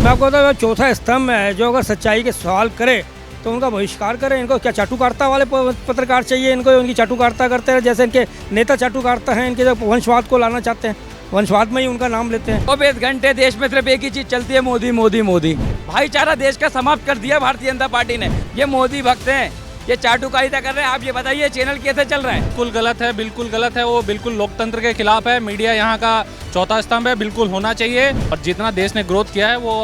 मैं आपको बताऊँ, चौथा स्तंभ है जो अगर सच्चाई के सवाल करे तो उनका बहिष्कार करें। इनको क्या चाटुकारिता वाले पत्रकार चाहिए? इनको उनकी चाटुकारिता करते हैं, जैसे इनके नेता चाटुकारिता हैं, इनके जो वंशवाद को लाना चाहते हैं, वंशवाद में ही उनका नाम लेते हैं। 24 घंटे देश में सिर्फ एक ही चीज चलती है, मोदी मोदी मोदी। भाईचारा देश का समाप्त कर दिया भारतीय जनता पार्टी ने। ये मोदी भक्त हैं, ये चाटुकारिता कर रहे हैं। आप ये बताइए चैनल कैसे चल रहा है? बिल्कुल गलत है, बिल्कुल गलत है। वो बिल्कुल लोकतंत्र के खिलाफ है। मीडिया यहाँ का चौथा स्तंभ है, बिल्कुल होना चाहिए। और जितना देश ने ग्रोथ किया है वो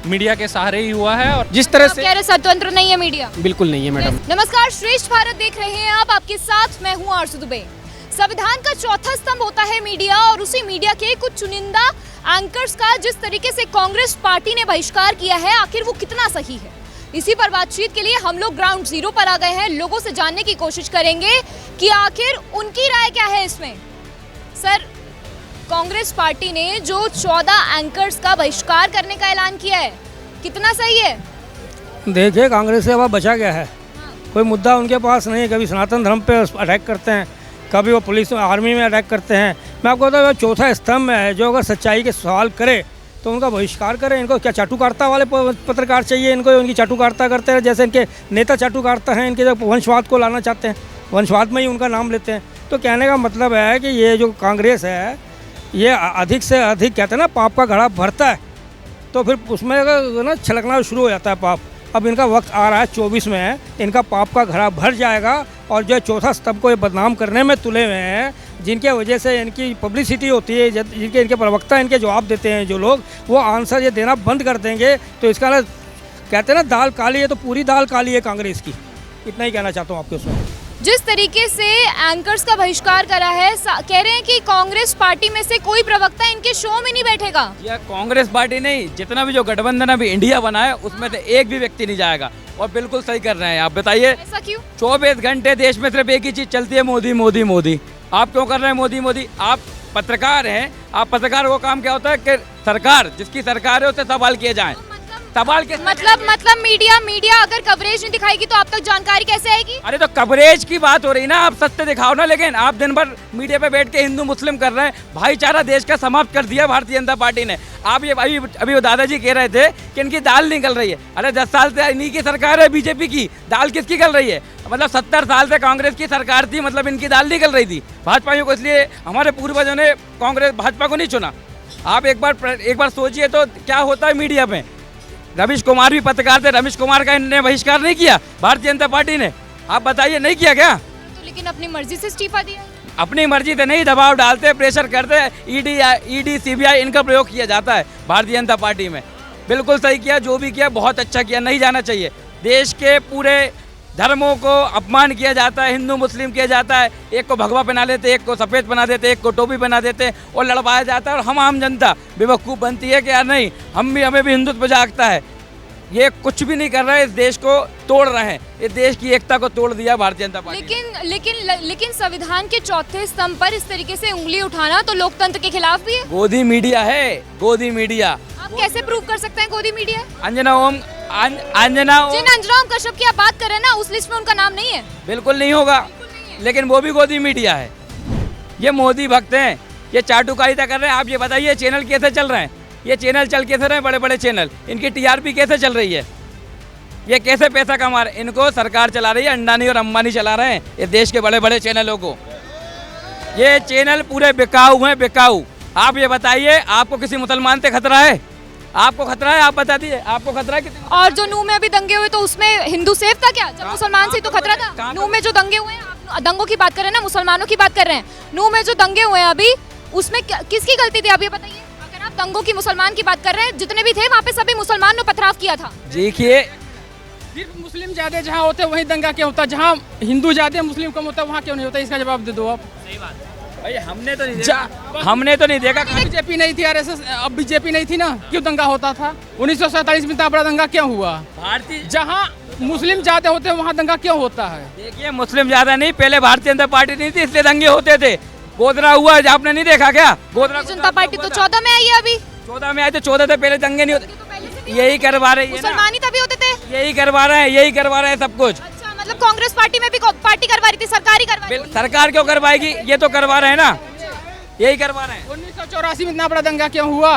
मीडिया के सहारे ही हुआ है। और जिस तरह से कह रहे स्वतंत्र नहीं है मीडिया, बिल्कुल नहीं है मैडम। नमस्कार, श्रेष्ठ भारत देख रहे हैं आप, आपके साथ मैं हूं आरजू दुबे। संविधान का चौथा स्तंभ होता है मीडिया, और उसी मीडिया के कुछ चुनिंदा एंकर्स का जिस तरीके से कांग्रेस पार्टी ने बहिष्कार किया है, आखिर वो कितना सही है? इसी पर बातचीत के लिए हम लोग ग्राउंड जीरो पर आ गए हैं। लोगों से जानने की कोशिश करेंगे कि आखिर उनकी राय क्या है इसमें। सर, कांग्रेस पार्टी ने जो 14 एंकर्स का बहिष्कार करने का ऐलान किया है, कितना सही है? देखिए, कांग्रेस से अब बचा गया है, कोई मुद्दा उनके पास नहीं है। कभी सनातन धर्म पे अटैक करते हैं, कभी वो पुलिस आर्मी में अटैक करते हैं। मैं आपको बताऊँ, चौथा स्तंभ है जो अगर सच्चाई के सवाल करे तो उनका बहिष्कार करें। इनको क्या चाटुकारिता वाले पत्रकार चाहिए? इनको उनकी चाटुकारिता करते हैं, जैसे इनके नेता चाटुकारिता हैं, इनके जो वंशवाद को लाना चाहते हैं, वंशवाद में ही उनका नाम लेते हैं। तो कहने का मतलब है कि ये जो कांग्रेस है, ये अधिक से अधिक कहते हैं ना, पाप का घड़ा भरता है तो फिर उसमें ना छलकना शुरू हो जाता है पाप। अब इनका वक्त आ रहा है, 24 में है, इनका पाप का घड़ा भर जाएगा। और जो चौथा स्तंभ को ये बदनाम करने में तुले हुए हैं, जिनके वजह से इनकी पब्लिसिटी होती है, जिनके इनके प्रवक्ता इनके जवाब देते हैं, जो लोग वो आंसर ये देना बंद कर देंगे तो इसका ना कहते हैं ना, दाल काली है तो पूरी दाल काली है कांग्रेस की। इतना ही कहना चाहता हूँ आपके उसमें। जिस तरीके से एंकर्स का बहिष्कार करा है, कह रहे हैं कि कांग्रेस पार्टी में से कोई प्रवक्ता इनके शो में नहीं बैठेगा। यह कांग्रेस पार्टी नहीं, जितना भी जो गठबंधन अभी इंडिया बना है उसमें से एक भी व्यक्ति नहीं जाएगा। और बिल्कुल सही कर रहे हैं। आप बताइए, ऐसा क्यों? 24 घंटे देश में सिर्फ एक ही चीज चलती है, मोदी मोदी मोदी। आप क्यों कर रहे हैं मोदी मोदी? आप पत्रकार हैं, आप पत्रकार को काम क्या होता है कि सरकार, जिसकी सरकार है उससे सवाल किए जाएं। सवाल के मतलब मीडिया अगर कवरेज नहीं दिखाएगी तो आप तक जानकारी कैसे आएगी? अरे तो कवरेज की बात हो रही ना, आप सत्य दिखाओ ना। लेकिन आप दिन भर मीडिया पे बैठ के हिंदू मुस्लिम कर रहे हैं। भाईचारा देश का समाप्त कर दिया भारतीय जनता पार्टी ने। आप ये अभी वो दादाजी कह रहे थे कि इनकी दाल निकल रही है। अरे 10 साल से इन्हीं की सरकार है, बीजेपी की। दाल किसकी निकल रही है? मतलब 70 साल से कांग्रेस की सरकार थी, मतलब इनकी दाल निकल रही थी भाजपाइयों को। इसलिए हमारे पूर्वजों ने कांग्रेस भाजपा को नहीं चुना। आप एक बार सोचिए तो क्या होता है मीडिया पे। रमेश कुमार भी पत्रकार थे, रमेश कुमार का इन्होंने बहिष्कार नहीं किया भारतीय जनता पार्टी ने? आप बताइए, नहीं किया क्या? तो लेकिन अपनी मर्जी से इस्तीफा दिया। अपनी मर्जी से नहीं, दबाव डालते, प्रेशर करते। ईडी सीबीआई इनका प्रयोग किया जाता है भारतीय जनता पार्टी में। बिल्कुल सही किया, जो भी किया बहुत अच्छा किया। नहीं जाना चाहिए। देश के पूरे धर्मों को अपमान किया जाता है, हिंदू मुस्लिम किया जाता है। एक को भगवा पहना लेते, एक को सफ़ेद बना देते, एक को टोपी बना देते और लड़वाया जाता है। और हम आम जनता बेवकूफ़ बनती है कि यार नहीं, हमें भी हिंदुत्व जागता है। ये कुछ भी नहीं कर रहे, इस देश को तोड़ रहे हैं। इस देश की एकता को तोड़ दिया भारतीय जनता पार्टी। लेकिन संविधान के चौथे स्तंभ पर इस तरीके से उंगली उठाना तो लोकतंत्र के खिलाफ भी है। गोदी मीडिया है, गोदी मीडिया। आप कैसे प्रूव कर सकते हैं गोदी मीडिया? अंजना ओम जिन अंजना ओम कश्यप की आप बात कर रहे हैं ना, उस लिस्ट में उनका नाम नहीं है। बिल्कुल नहीं होगा, लेकिन वो भी गोदी मीडिया है। ये मोदी भक्त हैं, ये चाटुकारिता कर रहे हैं। आप ये बताइए चैनल कैसे चल रहे हैं? ये चैनल चल कैसे रहे हैं? बड़े बड़े चैनल, इनकी टीआरपी कैसे चल रही है? ये कैसे पैसा कमा रहे हैं? इनको सरकार चला रही है, अंडानी और अंबानी चला रहे हैं ये देश के बड़े बड़े चैनलों को। ये चैनल पूरे बिकाऊ हैं, बिकाऊ। आप ये बताइए, आपको किसी मुसलमान से खतरा है? आपको खतरा है? आप बता दीजिए, आपको खतरा है किसी? और जो नूह में अभी दंगे हुए तो उसमें हिंदू सेफ था क्या? जब मुसलमान से तो खतरा था। नूह में जो दंगे हुए हैं, आप दंगों की बात कर रहे हैं ना, मुसलमानों की बात कर रहे हैं। नूह में जो दंगे हुए हैं अभी, उसमें किसकी गलती थी? आप ये बताइए। अगर आप दंगों की मुसलमान की बात कर रहे हैं, जितने भी थे वहाँ पे सभी मुसलमान ने पथराव किया था। देखिए, सिर्फ मुस्लिम ज्यादा जहाँ होते वहीं दंगा क्या होता, जहाँ हिंदू ज्यादा मुस्लिम कम होता वहाँ क्यों नहीं होता? इसका जवाब दे दो आप। सही बात भाई, हमने तो नहीं देखा। बीजेपी नहीं थी, आरएसएस, अब बीजेपी नहीं थी ना, क्यों दंगा होता था? 1947 में इतना बड़ा दंगा क्यों हुआ? भारतीय जहाँ मुस्लिम ज्यादा होते हैं वहाँ दंगा क्यों होता है? देखिए, मुस्लिम ज्यादा नहीं, पहले भारतीय जनता पार्टी नहीं थी इसलिए दंगे होते थे। गोधरा हुआ, आपने नहीं देखा क्या? गोधरा जनता पार्टी तो 14 में आई है अभी। 14 में आए थे, 14 से पहले दंगे नहीं होते। यही करवा रही है, मुसलमान ही तभी होते थे। यही करवा रहे हैं सब कुछ। अच्छा, मतलब कांग्रेस पार्टी में भी पार्टी करवा रही थी, सरकारी करवा रही थी। सरकार क्यों करवाएगी? ये तो करवा रहे हैं ना, यही करवा रहे हैं। 1984 में इतना बड़ा दंगा क्यों हुआ?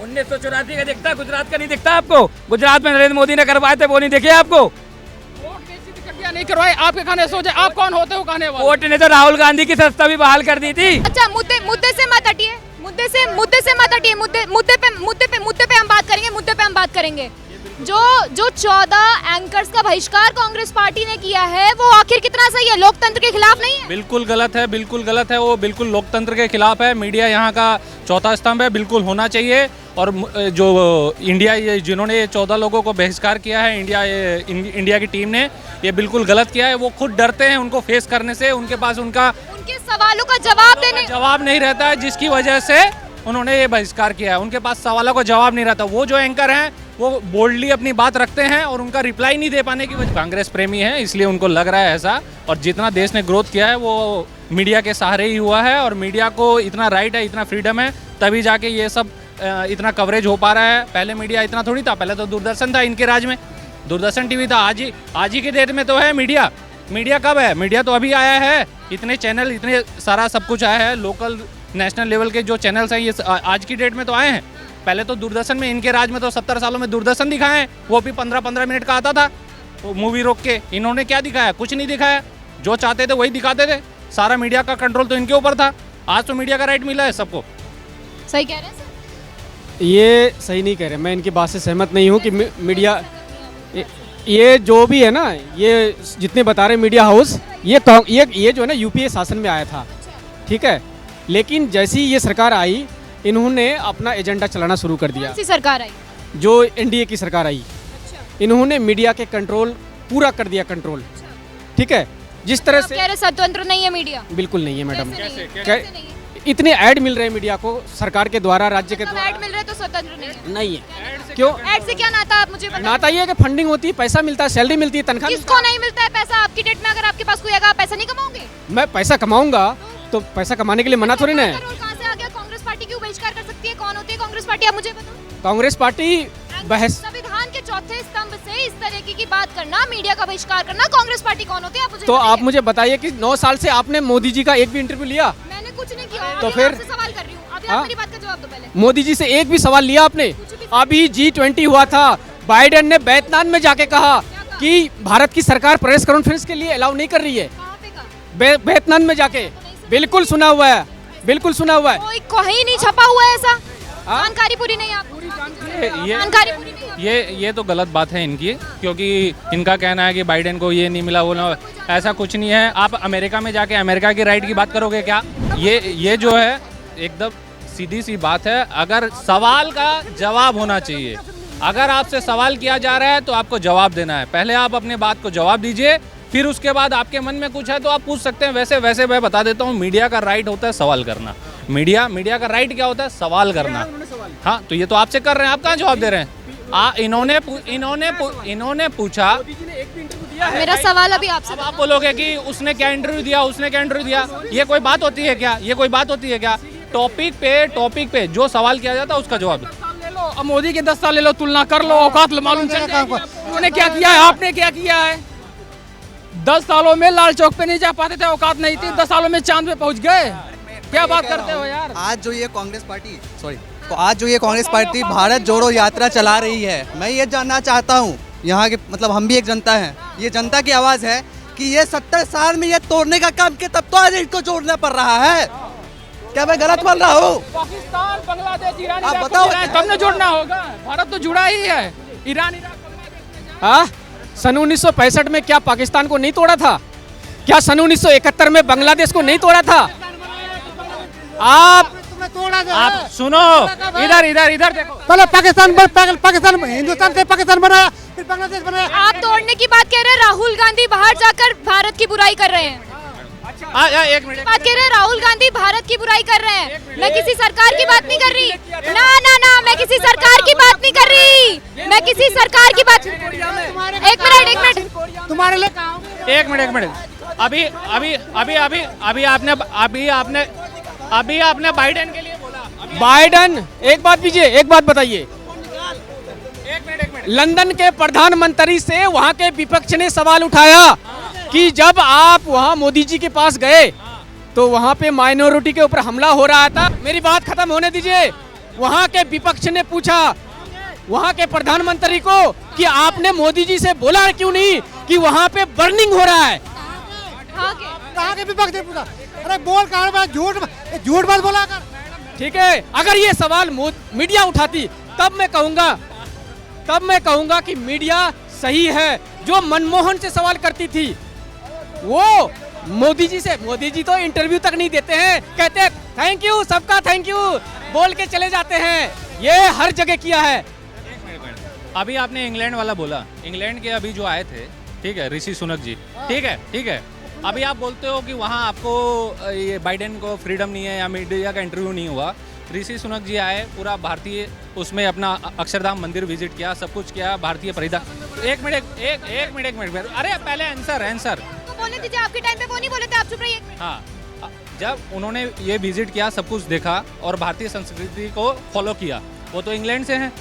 1984 का दिखता, गुजरात का नहीं दिखता आपको? गुजरात में नरेंद्र मोदी ने करवाए थे, वो नहीं दिखे आपको? वोट कैसी टिकटियां नहीं करवाई, आपके खाने सोचे आप कौन होते हो कहने वाले? वोट ने तो राहुल गांधी की सस्ता भी बहाल कर दी थी। अच्छा, मुद्दे से मत हटिए, मुद्दे से मत हटिए, मुद्दे पे हम बात करेंगे, मुद्दे पे हम बात करेंगे। जो 14 एंकर्स का बहिष्कार कांग्रेस पार्टी ने किया है, वो आखिर कितना सही है? लोकतंत्र के खिलाफ नहीं है? बिल्कुल गलत है, बिल्कुल गलत है। वो बिल्कुल लोकतंत्र के खिलाफ है। मीडिया यहाँ का चौथा स्तंभ है, बिल्कुल होना चाहिए। और जो इंडिया जिन्होंने ये 14 लोगों को बहिष्कार किया है, इंडिया की टीम ने, ये बिल्कुल गलत किया है। वो खुद डरते हैं उनको फेस करने से, उनके पास उनके सवालों का जवाब नहीं रहता है, जिसकी वजह से उन्होंने ये बहिष्कार किया है। उनके पास सवालों का जवाब नहीं रहता। वो जो एंकर हैं वो बोल्डली अपनी बात रखते हैं और उनका रिप्लाई नहीं दे पाने की वजह कांग्रेस प्रेमी है, इसलिए उनको लग रहा है ऐसा। और जितना देश ने ग्रोथ किया है वो मीडिया के सहारे ही हुआ है, और मीडिया को इतना राइट है, इतना फ्रीडम है, तभी जाके ये सब इतना कवरेज हो पा रहा है। पहले मीडिया इतना थोड़ी था, पहले तो दूरदर्शन था इनके राज में, दूरदर्शन टीवी था। आज ही के डेट में तो है मीडिया। मीडिया कब है? मीडिया तो अभी आया है। इतने चैनल, इतने सारा सब कुछ आया है। लोकल नेशनल लेवल के जो चैनल्स हैं ये आज की डेट में तो आए हैं। पहले तो दूरदर्शन में, इनके राज में तो 70 सालों में दूरदर्शन दिखाए हैं, वो भी 15-15 मिनट का आता था वो मूवी रोक के। इन्होंने क्या दिखाया? कुछ नहीं दिखाया। जो चाहते थे वही दिखाते थे। सारा मीडिया का कंट्रोल तो इनके ऊपर था। आज तो मीडिया का राइट मिला है सबको। सही कह रहे हैं सर? ये सही नहीं कह रहे। मैं इनकी बात से सहमत नहीं हूँ कि मीडिया, ये जो भी है ना, ये जितने बता रहे मीडिया हाउस, ये जो है ना यूपीए शासन में आया था, ठीक है। लेकिन जैसी ये सरकार आई, इन्होंने अपना एजेंडा चलाना शुरू कर दिया। कौन सी सरकार आई? जो एनडीए की सरकार आई, इन्होंने मीडिया के कंट्रोल पूरा कर दिया, कंट्रोल, ठीक है। जिस तरह से कह रहे स्वतंत्र नहीं है मीडिया? बिल्कुल नहीं है मैडम। कैसे नहीं है? इतने ऐड मिल रहे हैं मीडिया को सरकार के द्वारा, राज्य के द्वारा। ऐड मिल रहा है तो स्वतंत्र नहीं है? नहीं है। क्यों? ऐड से क्या नाता, आप मुझे बताइए। नाता ये है कि फंडिंग होती है, पैसा मिलता है, सैलरी मिलती है, तनख्वाह। किसको नहीं मिलता है पैसा? आपकी डेट में अगर आपके पास कोई आएगा, आप पैसा नहीं कमाओगे? मैं पैसा कमाऊंगा तो पैसा कमाने के लिए मना थोड़ी ना है। कहाँ से आ गया? कांग्रेस पार्टी क्यों बहिष्कार कर सकती है? कौन होती है कांग्रेस पार्टी, आप मुझे बताओ। कांग्रेस पार्टी बहस, संविधान के चौथे स्तंभ से इस तरह की बात करना, मीडिया का बहिष्कार करना, कांग्रेस पार्टी कौन होती है? आप मुझे तो बताइए। आप मुझे बताइए कि 9 साल से आपने मोदी जी का एक भी इंटरव्यू लिया? मैंने कुछ नहीं किया। तो अभी फिर? आपसे सवाल कर रही हूँ, अभी हाँ? आप मेरी बात का जवाब दो पहले। मोदी जी से एक भी सवाल लिया आपने? अभी G20 हुआ था, बाइडेन ने वियतनाम में जाके कहा कि भारत की सरकार प्रेस कॉन्फ्रेंस के लिए अलाउ नहीं कर रही है। कहाँ पे कहा? वियतनाम में जाके। बिल्कुल सुना हुआ है, बिल्कुल सुना हुआ है। कोई कहीं नहीं छपा हुआ है ऐसा। जानकारी पूरी नहीं है आपको? जानकारी पूरी नहीं है। ये तो गलत बात है इनकी, क्योंकि इनका कहना है कि बाइडेन को ये नहीं मिला, वो ना, ऐसा कुछ नहीं है। आप अमेरिका में जाके अमेरिका की राइट की बात करोगे क्या? ये जो है एकदम सीधी सी बात है। अगर सवाल का जवाब होना चाहिए, अगर आपसे सवाल किया जा रहा है तो आपको जवाब देना है। पहले आप अपने बात को जवाब दीजिए, फिर उसके बाद आपके मन में कुछ है तो आप पूछ सकते हैं। वैसे मैं बता देता हूँ, मीडिया का राइट होता है सवाल करना। मीडिया का राइट क्या होता है? सवाल करना। हाँ, तो ये तो आपसे कर रहे हैं, आप कहाँ जवाब दे रहे हैं? इन्होंने पूछा। मेरा सवाल अभी आपसे। अब आप बोलोगे कि उसने क्या इंटरव्यू दिया, ये कोई बात होती है क्या? टॉपिक पे जो सवाल किया जाता है उसका जवाब दो। अब मोदी के 10 साल ले लो, तुलना कर लो, औकात मालूम चल जाएगी। उन्होंने क्या किया है, आपने क्या किया है? 10 सालों में लाल चौक पे नहीं जा पाते थे, औकात नहीं थी, 10 सालों में चांद पे पहुंच गए। क्या बात करते हो यार? आज जो ये कांग्रेस पार्टी भारत जोड़ो यात्रा चला रही है, मैं ये जानना चाहता हूँ, यहाँ के मतलब हम भी एक जनता हैं, ये जनता की आवाज़ है कि ये 70 साल में ये तोड़ने का काम किया, तब तो आज इसको जोड़ना पड़ रहा है। क्या मैं गलत बोल रहा हूँ? पाकिस्तान, बांग्लादेश, ईरान, आप बताओ। तब न जोड़ना होगा। भारत तो जुड़ा ही है। ईरान, बांग्लादेश। हाँ, सन 1965 में क्या पाकिस्तान को नहीं तोड़ा था? क्या सन 1971 में बांग्लादेश को नहीं तोड़ा था? आप सुनो, इधर देखो। पहले पाकिस्तान हिंदुस्तान से पाकिस्तान बनाया, फिर बांग्लादेश बनाया। आप तोड़ने की बात कह रहे हैं, राहुल गांधी बाहर जाकर भारत की बुराई कर रहे हैं। एक मिनट, बात कह रहे हैं राहुल गांधी भारत की बुराई कर रहे हैं। मैं किसी सरकार की बात नहीं कर रही। ना, मैं किसी सरकार की बात नहीं कर रही। मैं किसी सरकार की बात। एक मिनट। तुम्हारे लिए कहा एक मिनट। अभी आपने बाइडेन के लिए बोला। बाइडेन, एक बात बताइए। लंदन के प्रधानमंत्री से वहाँ के विपक्ष ने सवाल उठाया कि जब आप वहाँ मोदी जी के पास गए तो वहाँ पे माइनॉरिटी के ऊपर हमला हो रहा था। मेरी बात खत्म होने दीजिए। वहाँ के विपक्ष ने पूछा वहाँ के प्रधानमंत्री को कि आपने मोदी जी से बोला क्यों नहीं कि वहाँ पे बर्निंग हो रहा है। कहाँ के विपक्ष ने पूछा? अरे बोल कहाँ पे झूठ मत बोला कर। ठीक है, अगर ये सवाल मीडिया उठाती तब मैं कहूँगा कि मीडिया सही है। जो मनमोहन से सवाल करती थी वो मोदी जी तो इंटरव्यू तक नहीं देते हैं, कहते हैं थैंक यू, सबका थैंक यू बोल के चले जाते हैं। ये हर जगह किया है। अभी आपने इंग्लैंड वाला बोला, इंग्लैंड के अभी जो आए थे, ठीक है, ऋषि सुनक जी, ठीक है। अभी आप बोलते हो कि वहाँ आपको ये बाइडेन को फ्रीडम नहीं है या मीडिया का इंटरव्यू नहीं हुआ। ऋषि सुनक जी आए, पूरा भारतीय उसमें अपना अक्षरधाम मंदिर विजिट किया, सब कुछ किया, भारतीय परिधान। एक मिनट, अरे पहले आंसर तो बोलने दीजिए, आपके टाइम पे वो नहीं बोले थे, आप चुप रहिए। हाँ, जब उन्होंने ये विजिट किया, सब कुछ देखा और भारतीय संस्कृति को फॉलो किया, वो तो इंग्लैंड से हैं।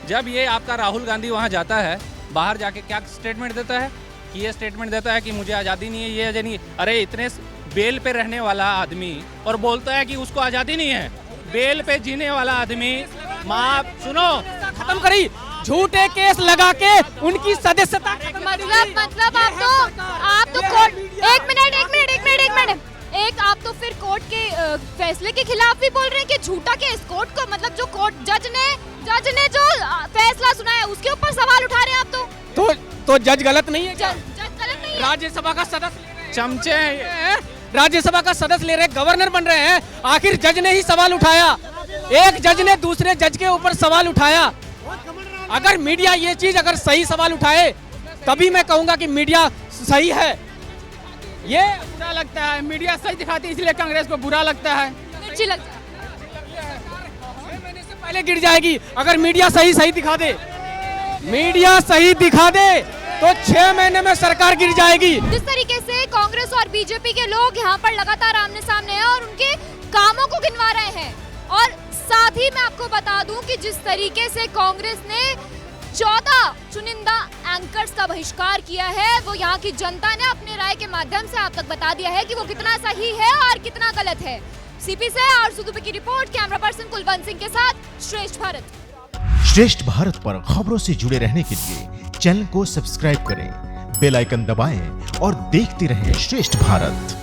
जब ये आपका राहुल गांधी वहाँ जाता है, बाहर जाके क्या स्टेटमेंट देता है कि ये स्टेटमेंट देता है कि मुझे आज़ादी नहीं है, ये आज़ादी नहीं। अरे इतने बेल पे रहने वाला आदमी और बोलता है कि उसको आज़ादी नहीं है। बेल पे जीने वाला आदमी, माँ सुनो, खत्म करी, झूठे केस लगा के उनकी सदस्यता मतलब आप तो कोर्ट एक मिनट आप तो फिर कोर्ट के फैसले के खिलाफ भी बोल रहे हैं कि झूठा केस। कोर्ट को मतलब जो कोर्ट जज ने जो फैसला सुनाया उसके ऊपर सवाल उठा रहे हैं आप तो जज गलत नहीं है। जज गलत नहीं है। राज्यसभा का सदस्य चमचे हैं, राज्यसभा का सदस्य ले रहे, गवर्नर बन रहे हैं, आखिर जज ने ही सवाल उठाया। एक जज ने दूसरे जज के ऊपर सवाल उठाया। अगर मीडिया ये चीज अगर सही सवाल उठाए तभी मैं कहूंगा कि मीडिया सही है। ये बुरा लगता है, मीडिया सही दिखाती है इसलिए कांग्रेस को बुरा लगता है। मिर्ची लगता है। 6 महीने से पहले गिर जाएगी अगर मीडिया सही दिखा दे। मीडिया सही दिखा दे तो 6 महीने में सरकार गिर जाएगी। जिस तरीके से कांग्रेस और बीजेपी के लोग यहाँ पर लगातार आमने सामने हैं और उनके कामों को गिनवा रहे हैं, और साथ ही मैं आपको बता दूं कि जिस तरीके से कांग्रेस ने 14 चुनिंदा एंकर्स का बहिष्कार किया है, वो यहाँ की जनता ने अपने राय के माध्यम से आप तक बता दिया है कि वो कितना सही है और कितना गलत है। सीपी से आरजू दुबे की report, camera person Kulwant Singh के साथ श्रेष्ठ भारत। श्रेष्ठ भारत पर खबरों से जुड़े रहने के लिए चैनल को सब्सक्राइब करें, बेल आइकन दबाएं और देखते रहें श्रेष्ठ भारत।